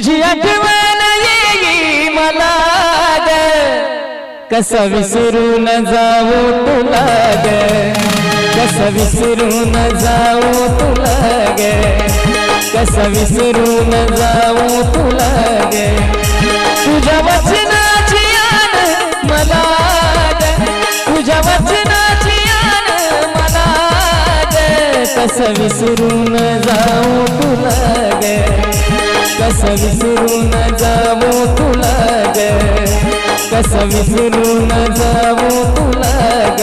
तुझी आठवण येई मला ग, कसा विसरून जाऊ तुला ग, कसा विसरून जाऊ तुला ग, कसा विसरून जाऊ तुला ग, तुझ्या वचनाची आण मला ग, तुझ्या वचनाची आण मला ग, कसा विसरून जाऊ तुला ग, कसा विसरून जाऊ तुला ग, कसा विसरून जाऊ तुला ग.